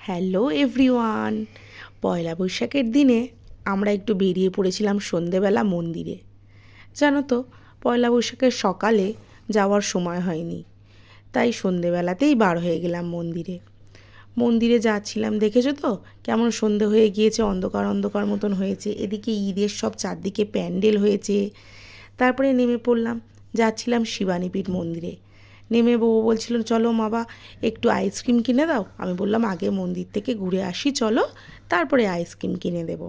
Hello everyone. পয়লা বৈশাখের দিনে আমরা একটু বেরিয়ে পড়েছিলাম সন্ধেবেলা মন্দিরে। জানো তো, পয়লা বৈশাখের সকালে যাওয়ার সময় হয়নি, তাই সন্ধেবেলাতেই বার হয়ে গেলাম মন্দিরে। মন্দিরে যাচ্ছিলাম, দেখেছো তো কেমন সন্ধে হয়ে গিয়েছে, অন্ধকার অন্ধকার মতন হয়েছে। এদিকে ঈদের সব চারদিকে প্যান্ডেল হয়েছে। তারপরে নেমে পড়লাম, যাচ্ছিলাম শিবানীপীঠ মন্দিরে। নেমে বউ বলছিল, চলো বাবা একটু আইসক্রিম কিনে দাও। আমি বললাম আগে মন্দির থেকে ঘুরে আসি, চলো তারপরে আইসক্রিম কিনে দেব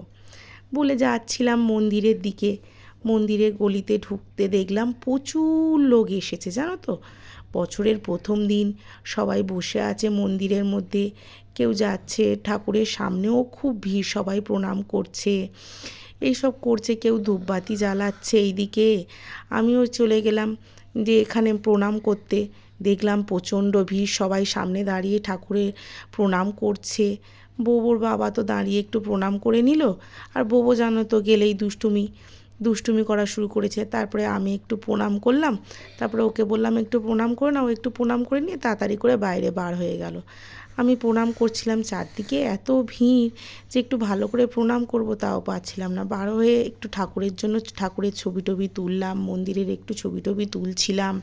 বলে যাচ্ছিলাম মন্দিরের দিকে। মন্দিরের গলিতে ঢুকতে দেখলাম প্রচুর লোক এসেছে, জানো তো। বছরের প্রথম দিন, সবাই বসে আছে মন্দিরের মধ্যে, কেউ যাচ্ছে, ঠাকুরের সামনেও খুব ভিড়, সবাই প্রণাম করছে, এইসব করছে, কেউ ধূপবাতি জ্বালাচ্ছে। এইদিকে আমিও চলে গেলাম যে এখানে প্রণাম করতে। দেখলাম প্রচণ্ড ভিড়, সবাই সামনে দাঁড়িয়ে ঠাকুরের প্রণাম করছে। বোবোর বাবা তো দাঁড়িয়ে একটু প্রণাম করে নিল, আর বোবো জানো তো গেলেই দুষ্টুমি করা শুরু করেছে। তারপরে আমি একটু প্রণাম করলাম, তারপরে ওকে বললাম একটু প্রণাম করে নাও। একটু প্রণাম করে নিয়ে তাড়াতাড়ি করে বাইরে বার হয়ে গেল। আমি প্রণাম করছিলাম, চারদিকে এত ভিড় যে একটু ভালো করে প্রণাম করব তাও পাচ্ছিলাম না। বার হয়ে একটু ঠাকুরের জন্য ঠাকুরের ছবি টবি তুললাম, মন্দিরের একটু ছবি টবি তুলছিলাম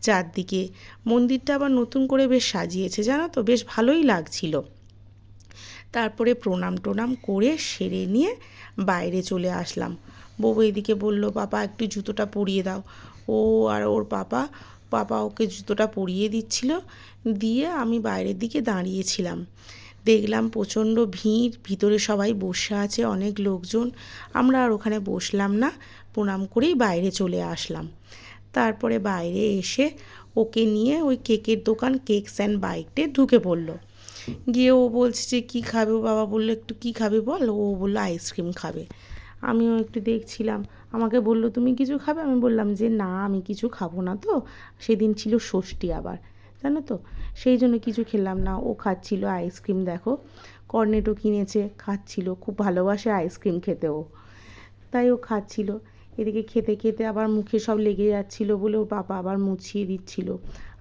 চারদিকে। মন্দিরটা আবার নতুন করে বেশ সাজিয়েছে, জানো তো, বেশ ভালোই লাগছিল। তারপরে প্রণাম টোনাম করে সেরে নিয়ে বাইরে চলে আসলাম। বউ এদিকে বলল, পাপা একটু জুতোটা পরিয়ে দাও। ও আর ওর পাপা ওকে জুতোটা পরিয়ে দিচ্ছিল। দিয়ে আমি বাইরের দিকে দাঁড়িয়েছিলাম। দেখলাম প্রচণ্ড ভিড়, ভিতরে সবাই বসে আছে, অনেক লোকজন। আমরা আর ওখানে বসলাম না, প্রণাম করেই বাইরে চলে আসলাম। তারপরে বাইরে এসে ওকে নিয়ে ওই কেকের দোকান কেকস অ্যান্ড বাইটে ঢুকে পড়লো। গিয়ে ও বলছে যে কী খাবে, ও বাবা বললো একটু কী খাবে বল। ও বললো আইসক্রিম খাবে। আমিও একটু দেখছিলাম, আমাকে বলল তুমি কিছু খাবে। আমি বললাম যে না, আমি কিছু খাবো না, তো সেদিন ছিল ষষ্ঠী আবার, জানো তো, সেই জন্য কিছু খেলাম না। ও খাচ্ছিল আইসক্রিম, দেখো কর্নেটো কিনেছে, খাচ্ছিল, খুব ভালোবাসে আইসক্রিম খেতেও, তাই ও খাচ্ছিল। এদিকে খেতে খেতে আবার মুখে সব লেগে যাচ্ছিলো বলে ওর পাপা আবার মুছিয়ে দিচ্ছিল,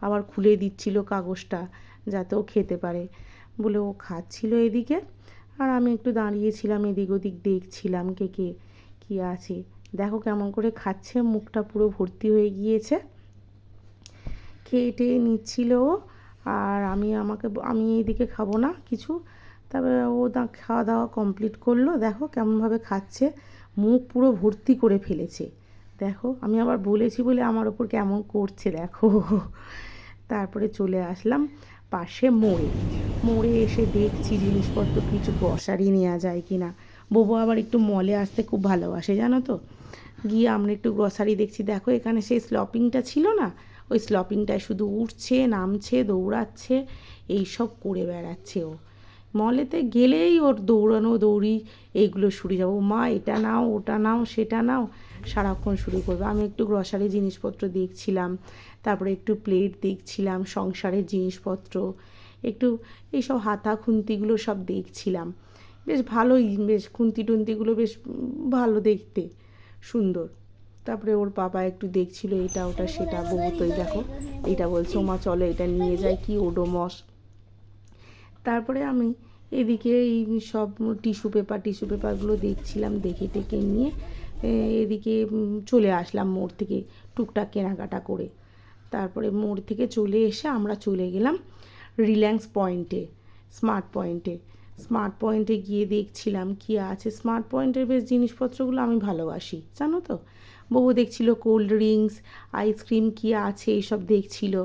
আবার খুলে দিচ্ছিল কাগজটা যাতে ও খেতে পারে বলে ও খাচ্ছিল এদিকে। আর আমি একটু দাঁড়িয়েছিলাম, এদিক ওদিক দেখছিলাম কেকে কী আছে। দেখো কেমন করে খাচ্ছে, মুখটা পুরো ভর্তি হয়ে গিয়েছে, খেয়ে টেয়ে নিচ্ছিল ও। আর আমি এইদিকে খাবো না কিছু। তারপরে ও খাওয়া দাওয়া কমপ্লিট করলো, দেখো কেমনভাবে খাচ্ছে, মুখ পুরো ভর্তি করে ফেলেছে। দেখো আমি আবার বলেছি বলে আমার ওপর কেমন করছে দেখো। তারপরে চলে আসলাম পাশে মোড়ে এসে দেখছি জিনিসপত্র কিছু গ্রসারি নেওয়া যায় কি না। বোবো আবার একটু মলে আসতে খুব ভালোবাসে, জানো তো। গিয়ে আমরা একটু গ্রসারি দেখছি। দেখো এখানে সেই স্লপিংটা ছিল না, ওই স্লপিংটায় শুধু উঠছে নামছে দৌড়াচ্ছে, এই সব করে বেড়াচ্ছে ও। মলেতে গেলেই ওর দৌড়ানো দৌড়ি এইগুলো শুরু যাবো, মা এটা নাও ওটা নাও সেটা নাও, সারাক্ষণ শুরু করবে। আমি একটু গ্রসারি জিনিসপত্র দেখছিলাম, তারপরে একটু প্লেট দেখছিলাম, সংসারের জিনিসপত্র, একটু এইসব হাতা খুন্তিগুলো সব দেখছিলাম। বেশ ভালোই, বেশ খুন্তি টুন্তিগুলো বেশ ভালো দেখতে, সুন্দর। তারপরে ওর বাবা একটু দেখছিল এটা ওটা সেটা। বউ তোই দেখো এইটা বলছে, ওমা চলো এটা নিয়ে যায়, কি ওডোমস। তারপরে আমি এদিকে এই সব টিস্যু পেপারগুলো দেখছিলাম, দেখে টেকে নিয়ে এদিকে চলে আসলাম মোড় থেকে টুকটাক কেনাকাটা করে। তারপরে মোড় থেকে চলে এসে আমরা চলে গেলাম রিলায়েন্স পয়েন্টে, স্মার্ট পয়েন্টে গিয়ে দেখছিলাম কী আছে। স্মার্ট পয়েন্টের বেশ জিনিসপত্রগুলো আমি ভালোবাসি, জানো তো। বউ দেখছিল কোল্ড ড্রিঙ্কস, আইসক্রিম কী আছে এইসব দেখছিল।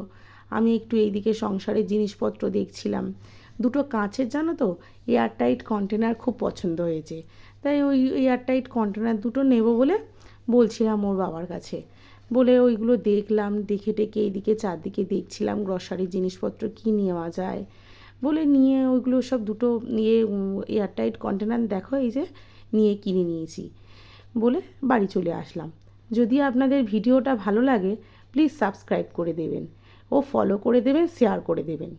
আমি একটু এইদিকে সংসারের জিনিসপত্র দেখছিলাম। দুটো কাঁচের, জানো তো, এয়ারটাইট কন্টেনার খুব পছন্দ হয়েছে, তাই ওই এয়ারটাইট কন্টেনার দুটো নেব বলে বলছিলাম ওর বাবার কাছে। বলে ওইগুলো দেখলাম, দেখে টেকে এইদিকে চারদিকে দেখছিলাম গ্রসারি জিনিসপত্র কী নেওয়া যায় বলে নিয়ে ওইগুলো সব দুটো নিয়ে এয়ারটাইট কন্টেনার দেখো এই যে নিয়ে কিনে নিয়েছি বলে বাড়ি চলে আসলাম। যদি আপনাদের ভিডিওটা ভালো লাগে প্লিজ সাবস্ক্রাইব করে দেবেন ও ফলো করে দেবেন, শেয়ার করে দেবেন।